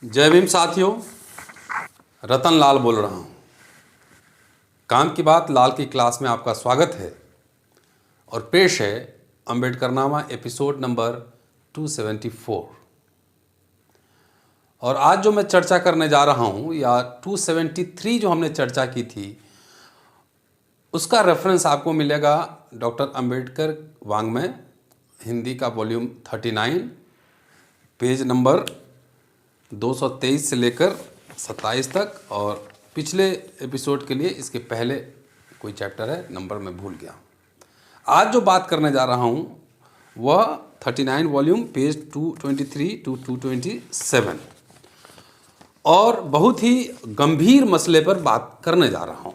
जय भीम साथियों, रतन लाल बोल रहा हूँ। काम की बात लाल की क्लास में आपका स्वागत है और पेश है अंबेडकरनामा एपिसोड नंबर 274। और आज जो मैं चर्चा करने जा रहा हूँ या 273 जो हमने चर्चा की थी उसका रेफरेंस आपको मिलेगा डॉक्टर अंबेडकर वाङ्मय हिंदी का वॉल्यूम 39 पेज नंबर 223 से लेकर 27 तक, और पिछले एपिसोड के लिए इसके पहले कोई चैप्टर है, नंबर मैं भूल गया। आज जो बात करने जा रहा हूँ वह 39 वॉल्यूम पेज 223 टू 227 और बहुत ही गंभीर मसले पर बात करने जा रहा हूँ।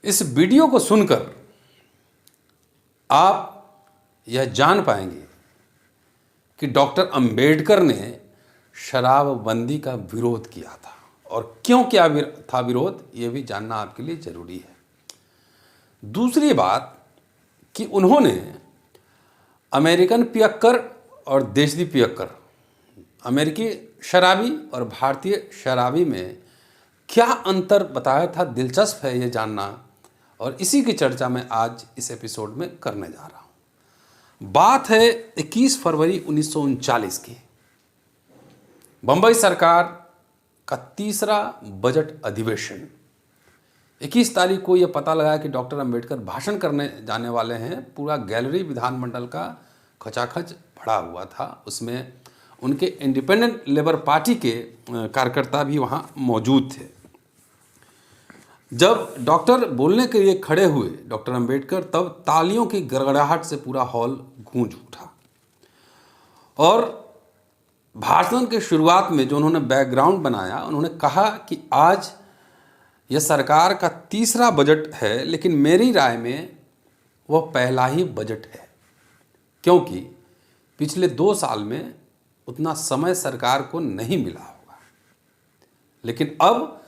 इस वीडियो को सुनकर आप यह जान पाएंगे कि डॉक्टर अंबेडकर ने शराबबंदी का विरोध किया था और क्यों किया था विरोध, ये भी जानना आपके लिए जरूरी है। दूसरी बात कि उन्होंने अमेरिकन पियक्कर और देशी पियक्कर, अमेरिकी शराबी और भारतीय शराबी में क्या अंतर बताया था, दिलचस्प है ये जानना, और इसी की चर्चा मैं आज इस एपिसोड में करने जा रहा हूँ। बात है 21 फरवरी 1939 की। बंबई सरकार का तीसरा बजट अधिवेशन। 21 तारीख को यह पता लगा कि डॉक्टर अंबेडकर भाषण करने जाने वाले हैं। पूरा गैलरी विधानमंडल का खचाखच भरा हुआ था। उसमें उनके इंडिपेंडेंट लेबर पार्टी के कार्यकर्ता भी वहाँ मौजूद थे। जब डॉक्टर बोलने के लिए खड़े हुए डॉक्टर अंबेडकर, तब तालियों की गड़गड़ाहट से पूरा हॉल गूंज उठा। और भाषण के शुरुआत में जो उन्होंने बैकग्राउंड बनाया, उन्होंने कहा कि आज यह सरकार का तीसरा बजट है, लेकिन मेरी राय में वह पहला ही बजट है, क्योंकि पिछले 2 साल में उतना समय सरकार को नहीं मिला होगा। लेकिन अब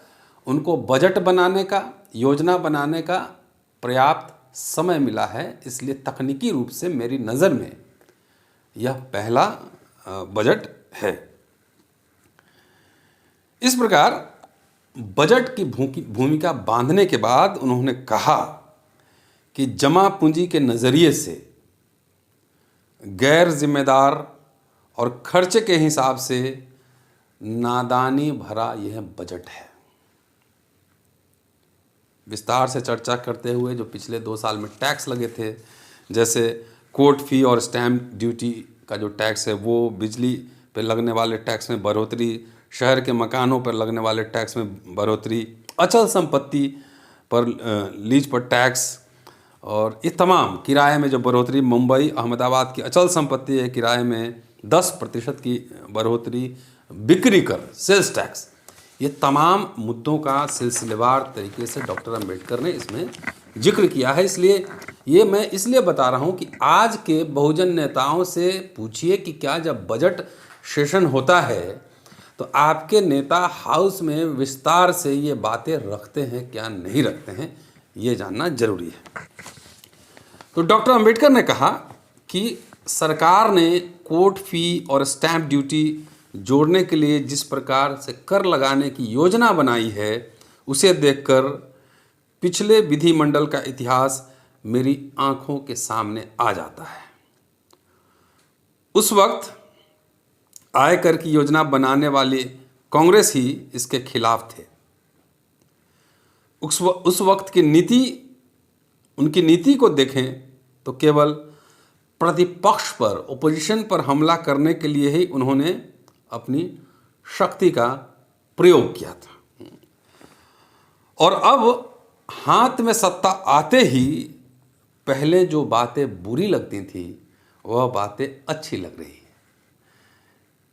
उनको बजट बनाने का, योजना बनाने का पर्याप्त समय मिला है, इसलिए तकनीकी रूप से मेरी नज़र में यह पहला बजट है। इस प्रकार बजट की भूमिका बांधने के बाद उन्होंने कहा कि जमा पूंजी के नज़रिए से गैर जिम्मेदार और खर्चे के हिसाब से नादानी भरा यह बजट है। विस्तार से चर्चा करते हुए जो पिछले 2 साल में टैक्स लगे थे, जैसे कोर्ट फी और स्टैम्प ड्यूटी का जो टैक्स है वो, बिजली पर लगने वाले टैक्स में बढ़ोतरी, शहर के मकानों पर लगने वाले टैक्स में बढ़ोतरी, अचल संपत्ति पर लीज पर टैक्स, और ये तमाम किराए में जो बढ़ोतरी, मुंबई अहमदाबाद की अचल संपत्ति है किराए में 10% की बढ़ोतरी, बिक्री कर, सेल्स टैक्स, ये तमाम मुद्दों का सिलसिलेवार तरीके से डॉक्टर अंबेडकर ने इसमें जिक्र किया है। इसलिए ये मैं इसलिए बता रहा हूँ कि आज के बहुजन नेताओं से पूछिए कि क्या जब बजट सेशन होता है तो आपके नेता हाउस में विस्तार से ये बातें रखते हैं क्या नहीं रखते हैं, ये जानना जरूरी है। तो डॉक्टर अंबेडकर ने कहा कि सरकार ने कोर्ट फी और स्टैम्प ड्यूटी जोड़ने के लिए जिस प्रकार से कर लगाने की योजना बनाई है, उसे देखकर पिछले विधिमंडल का इतिहास मेरी आंखों के सामने आ जाता है। उस वक्त आयकर की योजना बनाने वाली कांग्रेस ही इसके खिलाफ थे। उस वक्त की नीति, उनकी नीति को देखें तो केवल प्रतिपक्ष पर, ओपोजिशन पर हमला करने के लिए ही उन्होंने अपनी शक्ति का प्रयोग किया था। और अब हाथ में सत्ता आते ही पहले जो बातें बुरी लगती थी वह बातें अच्छी लग रही है।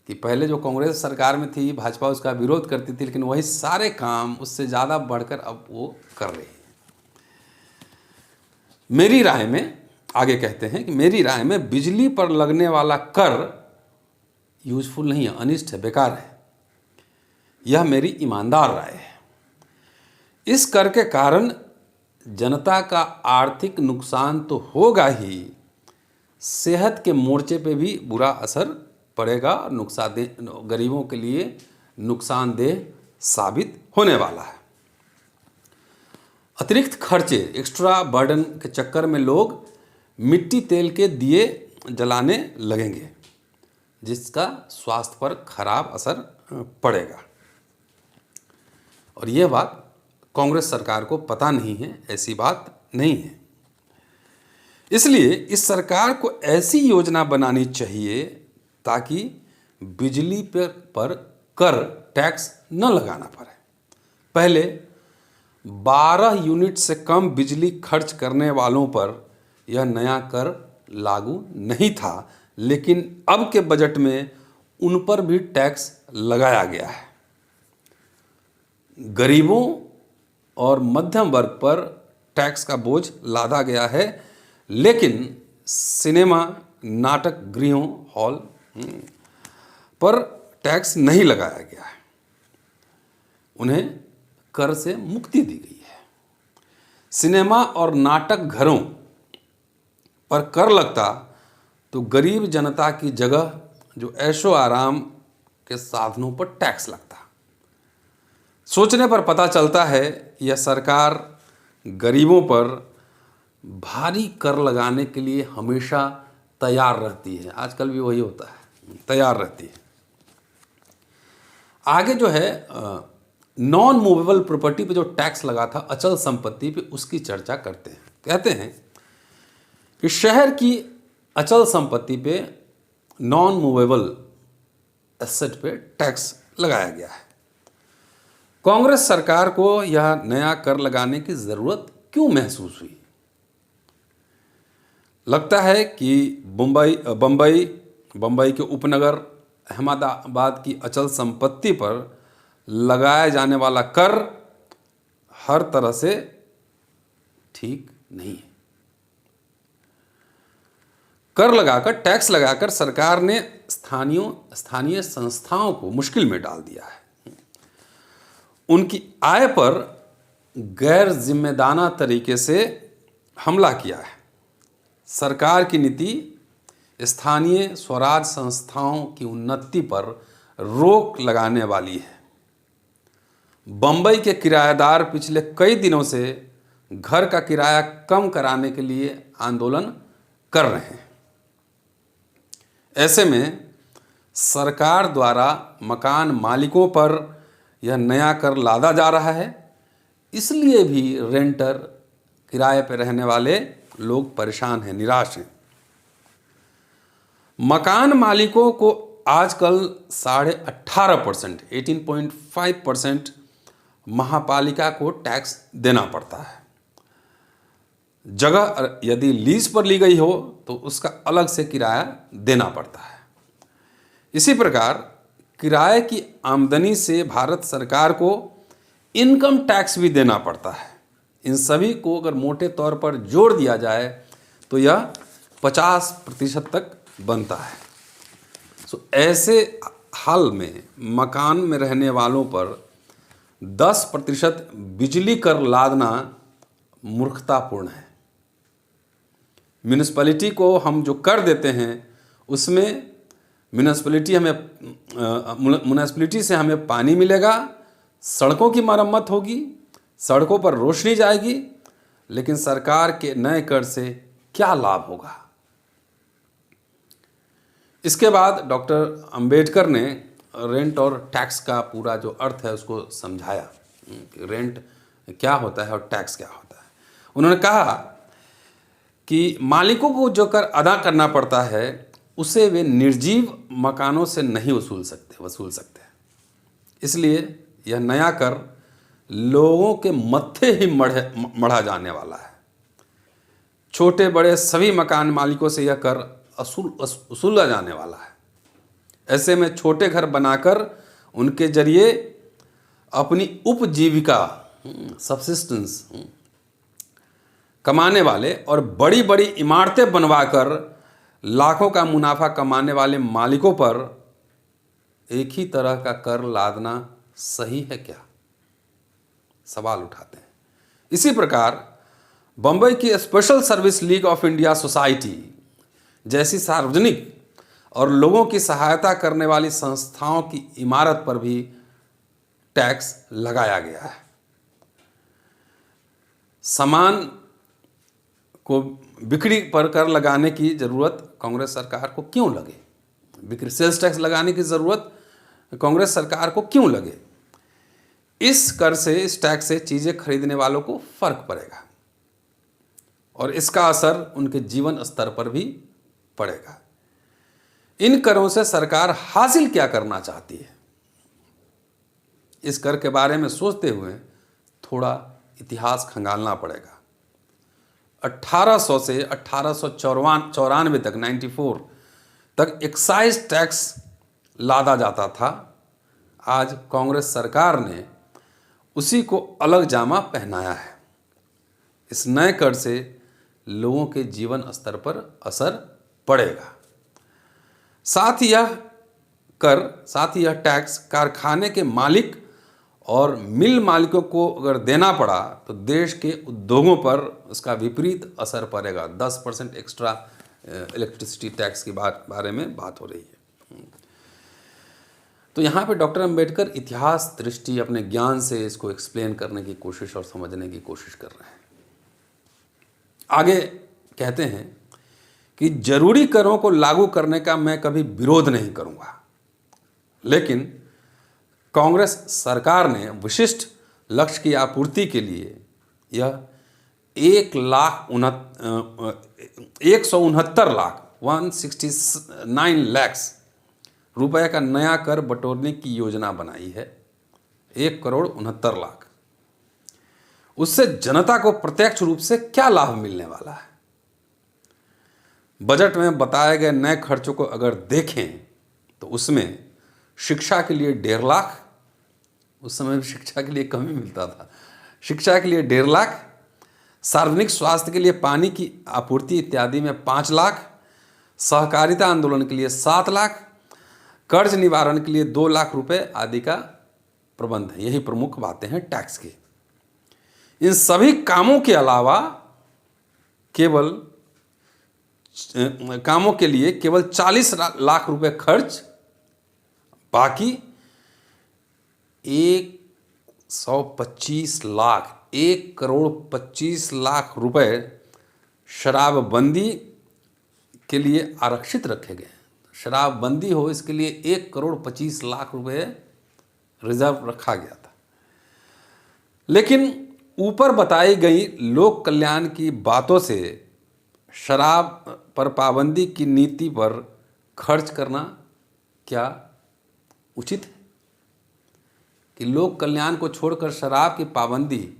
कि पहले जो कांग्रेस सरकार में थी, भाजपा उसका विरोध करती थी, लेकिन वही सारे काम उससे ज़्यादा बढ़कर अब वो कर रही है। मेरी राय में, आगे कहते हैं कि मेरी राय में बिजली पर लगने वाला कर यूजफुल नहीं है, अनिष्ट है, बेकार है। यह मेरी ईमानदार राय है। इस कर के कारण जनता का आर्थिक नुकसान तो होगा ही, सेहत के मोर्चे पे भी बुरा असर पड़ेगा और नुकसानदेह, गरीबों के लिए नुकसानदेह साबित होने वाला है। अतिरिक्त खर्चे, एक्स्ट्रा बर्डन के चक्कर में लोग मिट्टी तेल के दिए जलाने लगेंगे, जिसका स्वास्थ्य पर खराब असर पड़ेगा। और यह बात कांग्रेस सरकार को पता नहीं है, ऐसी बात नहीं है। इसलिए इस सरकार को ऐसी योजना बनानी चाहिए ताकि बिजली पर कर टैक्स न लगाना पड़े। पहले 12 यूनिट से कम बिजली खर्च करने वालों पर यह नया कर लागू नहीं था, लेकिन अब के बजट में उन पर भी टैक्स लगाया गया है। गरीबों और मध्यम वर्ग पर टैक्स का बोझ लादा गया है, लेकिन सिनेमा, नाटक गृहों, हॉल पर टैक्स नहीं लगाया गया है। उन्हें कर से मुक्ति दी गई है। सिनेमा और नाटक घरों पर कर लगता तो गरीब जनता की जगह जो ऐशो आराम के साधनों पर टैक्स लगता। सोचने पर पता चलता है यह सरकार गरीबों पर भारी कर लगाने के लिए हमेशा तैयार रहती है। आजकल भी वही होता है, तैयार रहती है। आगे जो है नॉन मूवेबल प्रॉपर्टी पे जो टैक्स लगा था, अचल संपत्ति पे, उसकी चर्चा करते हैं। कहते हैं कि शहर की अचल संपत्ति पे, नॉन मूवेबल एसेट पे टैक्स लगाया गया है। कांग्रेस सरकार को यह नया कर लगाने की जरूरत क्यों महसूस हुई? लगता है कि बम्बई के उपनगर अहमदाबाद की अचल संपत्ति पर लगाया जाने वाला कर हर तरह से ठीक नहीं है। कर लगाकर, टैक्स लगाकर सरकार ने स्थानीय संस्थाओं को मुश्किल में डाल दिया है। उनकी आय पर गैर जिम्मेदाराना तरीके से हमला किया है। सरकार की नीति स्थानीय स्वराज संस्थाओं की उन्नति पर रोक लगाने वाली है। बम्बई के किराएदार पिछले कई दिनों से घर का किराया कम कराने के लिए आंदोलन कर रहे हैं। ऐसे में सरकार द्वारा मकान मालिकों पर यह नया कर लादा जा रहा है, इसलिए भी रेंटर, किराए पर रहने वाले लोग परेशान हैं, निराश हैं। मकान मालिकों को आजकल 18.5%, 18.5% महापालिका को टैक्स देना पड़ता है। जगह यदि लीज पर ली गई हो तो उसका अलग से किराया देना पड़ता है। इसी प्रकार किराए की आमदनी से भारत सरकार को इनकम टैक्स भी देना पड़ता है। इन सभी को अगर मोटे तौर पर जोड़ दिया जाए तो यह 50% तक बनता है। ऐसे हाल में मकान में रहने वालों पर 10% बिजली कर लादना मूर्खतापूर्ण है। म्यूनिसिपैलिटी को हम जो कर देते हैं उसमें म्यूनिसिपैलिटी से हमें पानी मिलेगा, सड़कों की मरम्मत होगी, सड़कों पर रोशनी जाएगी, लेकिन सरकार के नए कर से क्या लाभ होगा? इसके बाद डॉक्टर अंबेडकर ने रेंट और टैक्स का पूरा जो अर्थ है उसको समझाया। रेंट क्या होता है और टैक्स क्या होता है। उन्होंने कहा कि मालिकों को जो कर अदा करना पड़ता है उसे वे निर्जीव मकानों से नहीं वसूल सकते। इसलिए यह नया कर लोगों के मत्थे ही मढ़ा जाने वाला है। छोटे बड़े सभी मकान मालिकों से यह कर वसूला जाने वाला है। ऐसे में छोटे घर बनाकर उनके जरिए अपनी उपजीविका, सब्सिस्टेंस कमाने वाले और बड़ी बड़ी इमारतें बनवाकर लाखों का मुनाफा कमाने वाले मालिकों पर एक ही तरह का कर लादना सही है क्या? सवाल उठाते हैं। इसी प्रकार बम्बई की special service league of India society जैसी सार्वजनिक और लोगों की सहायता करने वाली संस्थाओं की इमारत पर भी टैक्स लगाया गया है। सामान को बिक्री पर कर लगाने की जरूरत कांग्रेस सरकार को क्यों लगे? बिक्री सेल्स टैक्स लगाने की जरूरत कांग्रेस सरकार को क्यों लगे? इस कर से, इस टैक्स से चीजें खरीदने वालों को फर्क पड़ेगा और इसका असर उनके जीवन स्तर पर भी पड़ेगा। इन करों से सरकार हासिल क्या करना चाहती है, इस कर के बारे में सोचते हुए थोड़ा इतिहास खंगालना पड़ेगा। 1800 से 1894 तक 94 तक एक्साइज टैक्स लादा जाता था। आज कांग्रेस सरकार ने उसी को अलग जामा पहनाया है। इस नए कर से लोगों के जीवन स्तर पर असर पड़ेगा। साथ ही यह टैक्स कारखाने के मालिक और मिल मालिकों को अगर देना पड़ा तो देश के उद्योगों पर उसका विपरीत असर पड़ेगा। 10% एक्स्ट्रा इलेक्ट्रिसिटी टैक्स की बारे में बात हो रही है। तो यहाँ पे डॉक्टर अंबेडकर इतिहास दृष्टि अपने ज्ञान से इसको एक्सप्लेन करने की कोशिश और समझने की कोशिश कर रहे हैं। आगे कहते हैं कि जरूरी करों को लागू करने का मैं कभी विरोध नहीं करूंगा, लेकिन कांग्रेस सरकार ने विशिष्ट लक्ष्य की आपूर्ति के लिए यह 169 लाख रुपए का नया कर बटोरने की योजना बनाई है। 1,69,00,000। उससे जनता को प्रत्यक्ष रूप से क्या लाभ मिलने वाला है? बजट में बताए गए नए खर्चों को अगर देखें तो उसमें शिक्षा के लिए 1.5 लाख, उस समय भी शिक्षा के लिए कम ही मिलता था, शिक्षा के लिए 1.5 लाख, सार्वजनिक स्वास्थ्य के लिए पानी की आपूर्ति इत्यादि में 5 लाख, सहकारिता आंदोलन के लिए 7 लाख, कर्ज निवारण के लिए 2 लाख रुपए आदि का प्रबंध है। यही प्रमुख बातें हैं टैक्स की। इन सभी कामों के अलावा कामों के लिए केवल 40 लाख रुपए खर्च, बाकी 125 लाख 1,25,00,000 रुपए शराबबंदी के लिए आरक्षित रखे गए। शराबबंदी हो इसके लिए 1,25,00,000 रुपए रिजर्व रखा गया था। लेकिन ऊपर बताई गई लोक कल्याण की बातों से शराब पर पाबंदी की नीति पर खर्च करना क्या उचित है? कि लोक कल्याण को छोड़कर शराब की पाबंदी,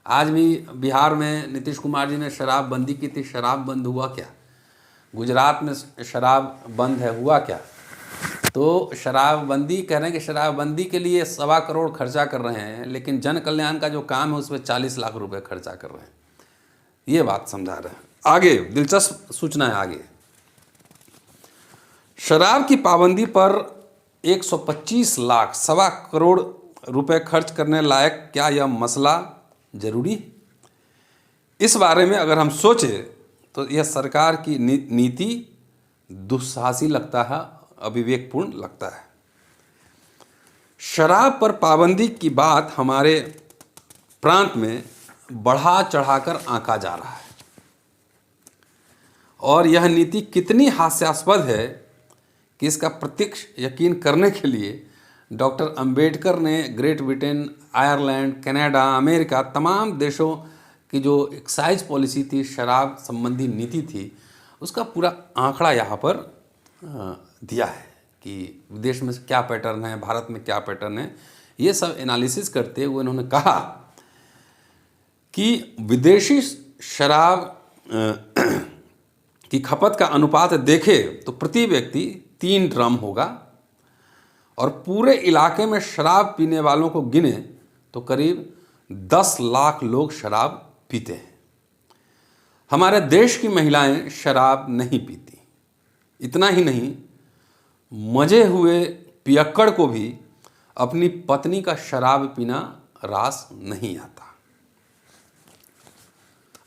आज भी बिहार में नीतीश कुमार जी ने शराब बंदी की थी, शराब बंद हुआ क्या? गुजरात में शराब बंद है, हुआ क्या? तो शराबबंदी कह रहे हैं कि शराबबंदी के लिए 1.25 करोड़ खर्चा कर रहे हैं, लेकिन जन कल्याण का जो काम है उसमें 40 लाख रुपए खर्चा कर रहे हैं। ये बात समझा रहे हैं। आगे दिलचस्प सूचना है आगे। शराब की पाबंदी पर 125 लाख 1.25 करोड़ रुपए खर्च करने लायक क्या यह मसला जरूरी? इस बारे में अगर हम सोचें तो यह सरकार की नीति दुस्साहसी लगता है, अविवेकपूर्ण लगता है। शराब पर पाबंदी की बात हमारे प्रांत में बढ़ा चढ़ाकर आंका जा रहा है और यह नीति कितनी हास्यास्पद है कि इसका प्रत्यक्ष यकीन करने के लिए डॉक्टर अंबेडकर ने great Britain, Ireland, Canada, America तमाम देशों की जो एक्साइज पॉलिसी थी, शराब संबंधी नीति थी, उसका पूरा आंकड़ा यहाँ पर दिया है कि विदेश में क्या पैटर्न है, भारत में क्या पैटर्न है। ये सब एनालिसिस करते हुए उन्होंने कहा कि विदेशी शराब की खपत का अनुपात देखे तो प्रति व्यक्ति 3 ड्रम होगा और पूरे इलाके में शराब पीने वालों को गिने तो करीब 10 लाख लोग शराब पीते हैं। हमारे देश की महिलाएं शराब नहीं पीती। इतना ही नहीं, मजे हुए पियक्कड़ को भी अपनी पत्नी का शराब पीना रास नहीं आता।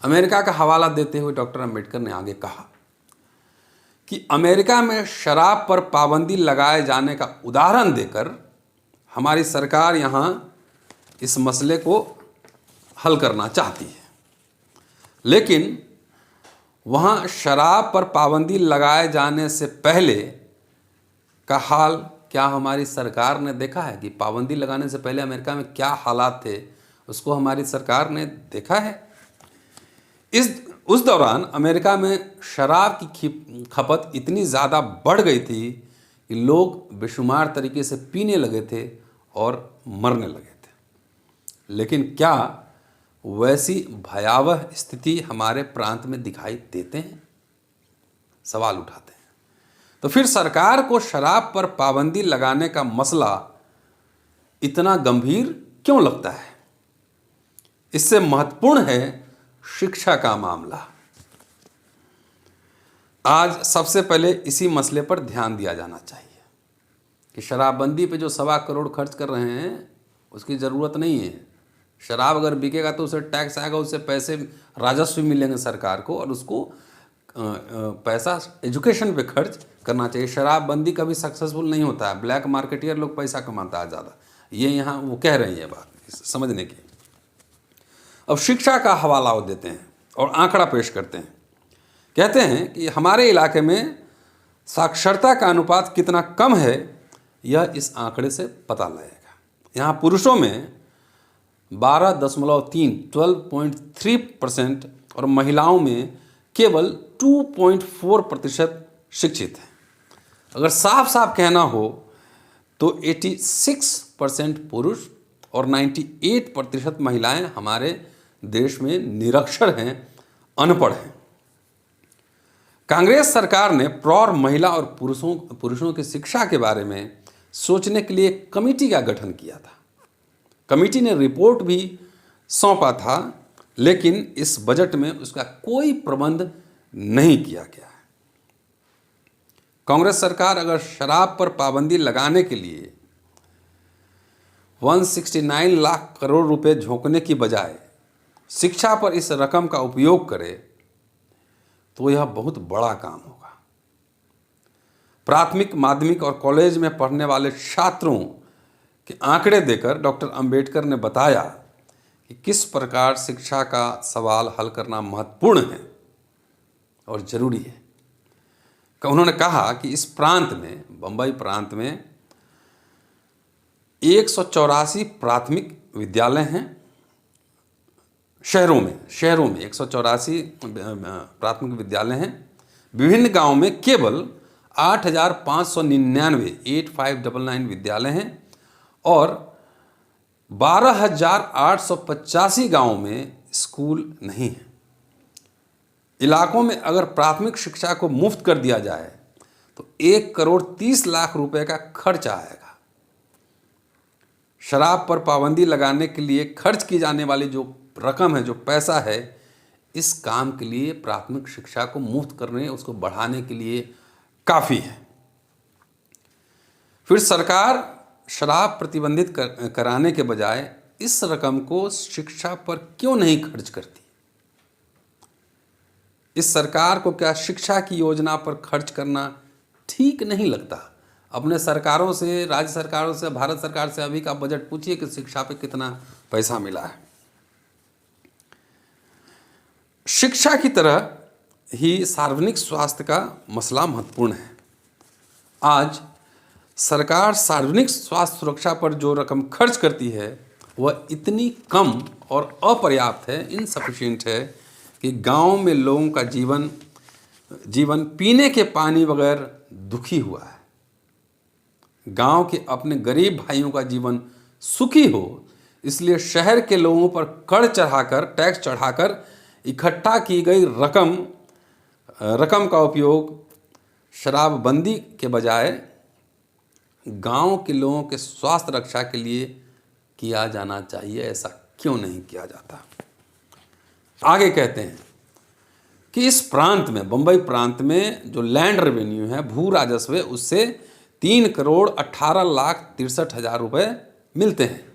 अमेरिका का हवाला देते हुए डॉक्टर अंबेडकर ने आगे कहा कि अमेरिका में शराब पर पाबंदी लगाए जाने का उदाहरण देकर हमारी सरकार यहाँ इस मसले को हल करना चाहती है, लेकिन वहाँ शराब पर पाबंदी लगाए जाने से पहले का हाल क्या हमारी सरकार ने देखा है? कि पाबंदी लगाने से पहले अमेरिका में क्या हालात थे, उसको हमारी सरकार ने देखा है? उस दौरान अमेरिका में शराब की खपत इतनी ज़्यादा बढ़ गई थी कि लोग बेशुमार तरीके से पीने लगे थे और मरने लगे थे। लेकिन क्या वैसी भयावह स्थिति हमारे प्रांत में दिखाई देते हैं? सवाल उठाते हैं। तो फिर सरकार को शराब पर पाबंदी लगाने का मसला इतना गंभीर क्यों लगता है? इससे महत्वपूर्ण है शिक्षा का मामला। आज सबसे पहले इसी मसले पर ध्यान दिया जाना चाहिए कि शराबबंदी पे जो 1.25 करोड़ खर्च कर रहे हैं उसकी ज़रूरत नहीं है। शराब अगर बिकेगा तो उसे टैक्स आएगा, उससे पैसे राजस्व मिलेंगे सरकार को, और उसको पैसा एजुकेशन पे खर्च करना चाहिए। शराबबंदी कभी सक्सेसफुल नहीं होता है, ब्लैक मार्केटियर लोग पैसा कमाता है ज़्यादा। ये यहाँ वो कह रही है बात समझने की। अब शिक्षा का हवाला वो देते हैं और आंकड़ा पेश करते हैं। कहते हैं कि हमारे इलाके में साक्षरता का अनुपात कितना कम है यह इस आंकड़े से पता लगेगा। यहाँ पुरुषों में 12.3% और महिलाओं में केवल 2.4% शिक्षित हैं। अगर साफ साफ कहना हो तो 86% पुरुष और 98% महिलाएं हमारे देश में निरक्षर हैं, अनपढ़ हैं। कांग्रेस सरकार ने प्रौढ़ महिला और पुरुषों की शिक्षा के बारे में सोचने के लिए एक कमेटी का गठन किया था। कमेटी ने रिपोर्ट भी सौंपा था, लेकिन इस बजट में उसका कोई प्रबंध नहीं किया गया है। कांग्रेस सरकार अगर शराब पर पाबंदी लगाने के लिए 169 लाख करोड़ रुपए झोंकने की बजाय शिक्षा पर इस रकम का उपयोग करे तो यह बहुत बड़ा काम होगा। प्राथमिक, माध्यमिक और कॉलेज में पढ़ने वाले छात्रों के आंकड़े देकर डॉक्टर अंबेडकर ने बताया कि किस प्रकार शिक्षा का सवाल हल करना महत्वपूर्ण है और ज़रूरी है। उन्होंने कहा कि इस प्रांत में, बम्बई प्रांत में 184 प्राथमिक विद्यालय हैं। शहरों में 184 प्राथमिक विद्यालय हैं। विभिन्न गांवों में केवल 8,599 विद्यालय हैं और 12,885 गांवों में स्कूल नहीं है। इलाकों में अगर प्राथमिक शिक्षा को मुफ्त कर दिया जाए तो 1,30,00,000 रुपए का खर्च आएगा। शराब पर पाबंदी लगाने के लिए खर्च की जाने वाली जो रकम है, जो पैसा है, इस काम के लिए प्राथमिक शिक्षा को मुफ्त करने, उसको बढ़ाने के लिए काफ़ी है। फिर सरकार शराब प्रतिबंधित कराने के बजाय इस रकम को शिक्षा पर क्यों नहीं खर्च करती? इस सरकार को क्या शिक्षा की योजना पर खर्च करना ठीक नहीं लगता? अपने सरकारों से, राज्य सरकारों से, भारत सरकार से अभी का बजट पूछिए कि शिक्षा पे कितना पैसा मिला है। शिक्षा की तरह ही सार्वजनिक स्वास्थ्य का मसला महत्वपूर्ण है। आज सरकार सार्वजनिक स्वास्थ्य सुरक्षा पर जो रकम खर्च करती है वह इतनी कम और अपर्याप्त है, इनसफिशिएंट है कि गांव में लोगों का जीवन पीने के पानी बगैर दुखी हुआ है। गांव के अपने गरीब भाइयों का जीवन सुखी हो, इसलिए शहर के लोगों पर कर चढ़ाकर, टैक्स चढ़ाकर इकट्ठा की गई रकम का उपयोग शराबबंदी के बजाय गांव के लोगों के स्वास्थ्य रक्षा के लिए किया जाना चाहिए। ऐसा क्यों नहीं किया जाता? आगे कहते हैं कि इस प्रांत में, बम्बई प्रांत में जो लैंड रेवेन्यू है, भू राजस्व है, उससे 3,18,63,000 रुपए मिलते हैं।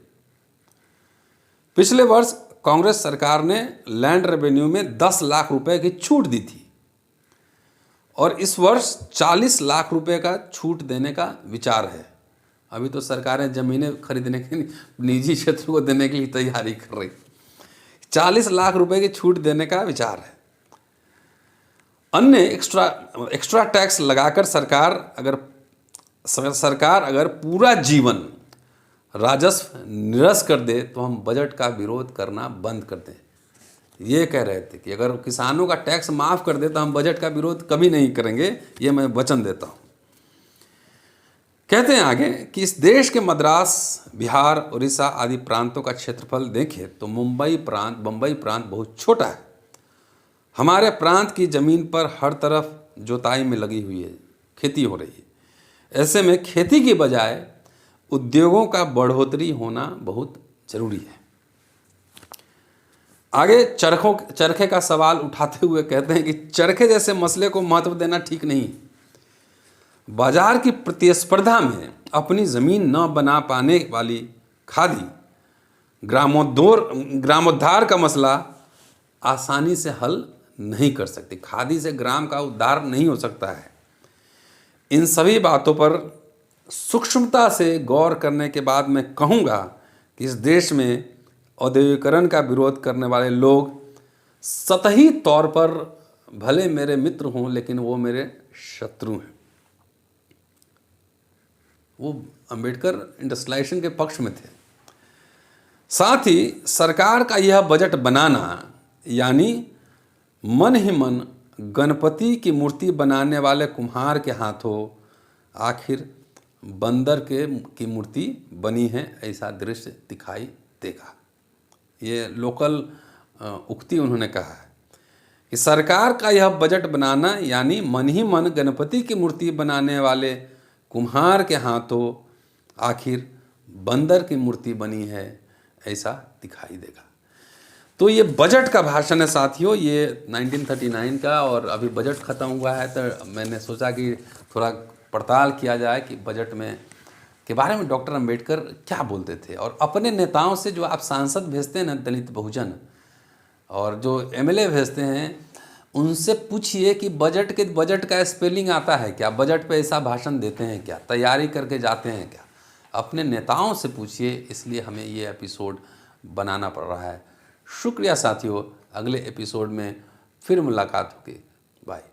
पिछले वर्ष कांग्रेस सरकार ने लैंड रेवेन्यू में 10 लाख रुपए की छूट दी थी और इस वर्ष 40 लाख रुपए का छूट देने का विचार है। अभी तो सरकारें ज़मीनें खरीदने के निजी क्षेत्र को देने के लिए तैयारी कर रही। 40 लाख रुपए की छूट देने का विचार है। अन्य एक्स्ट्रा टैक्स लगाकर सरकार अगर पूरा जीवन राजस्व निरस्त कर दे तो हम बजट का विरोध करना बंद कर दें। ये कह रहे थे कि अगर किसानों का टैक्स माफ़ कर दे तो हम बजट का विरोध कभी नहीं करेंगे, ये मैं वचन देता हूँ। कहते हैं आगे कि इस देश के मद्रास, बिहार, उड़ीसा आदि प्रांतों का क्षेत्रफल देखें तो बम्बई प्रांत बहुत छोटा है। हमारे प्रांत की ज़मीन पर हर तरफ जोताई में लगी हुई है, खेती हो रही है। ऐसे में खेती की बजाय उद्योगों का बढ़ोतरी होना बहुत जरूरी है। आगे चरखे का सवाल उठाते हुए कहते हैं कि चरखे जैसे मसले को महत्व देना ठीक नहीं है। बाजार की प्रतिस्पर्धा में अपनी ज़मीन न बना पाने वाली खादी ग्रामोद्धार का मसला आसानी से हल नहीं कर सकती। खादी से ग्राम का उद्धार नहीं हो सकता है। इन सभी बातों पर सूक्ष्मता से गौर करने के बाद मैं कहूँगा कि इस देश में औद्योगिकरण का विरोध करने वाले लोग सतही तौर पर भले मेरे मित्र हों, लेकिन वो मेरे शत्रु हैं। वो अंबेडकर इंडस्ट्रियलाइजेशन के पक्ष में थे। साथ ही सरकार का यह बजट बनाना यानी मन ही मन गणपति की मूर्ति बनाने वाले कुम्हार के हाथों आखिर बंदर की मूर्ति बनी है, ऐसा दृश्य दिखाई देगा। ये लोकल उक्ति उन्होंने कहा है कि सरकार का यह बजट बनाना यानी मन ही मन गणपति की मूर्ति बनाने वाले कुम्हार के हाथों आखिर बंदर की मूर्ति बनी है, ऐसा दिखाई देगा। तो ये बजट का भाषण है साथियों, ये 1939 का, और अभी बजट ख़त्म हुआ है तो मैंने सोचा कि थोड़ा पड़ताल किया जाए कि बजट में के बारे में डॉक्टर अंबेडकर क्या बोलते थे। और अपने नेताओं से, जो आप सांसद भेजते हैं ना दलित बहुजन, और जो एमएलए भेजते हैं, उनसे पूछिए कि बजट का स्पेलिंग आता है क्या, बजट पे ऐसा भाषण देते हैं क्या, तैयारी करके जाते हैं क्या। अपने नेताओं से पूछिए, इसलिए हमें ये एपिसोड बनाना पड़ रहा है। शुक्रिया साथियों, अगले एपिसोड में फिर मुलाकात होगी। बाय।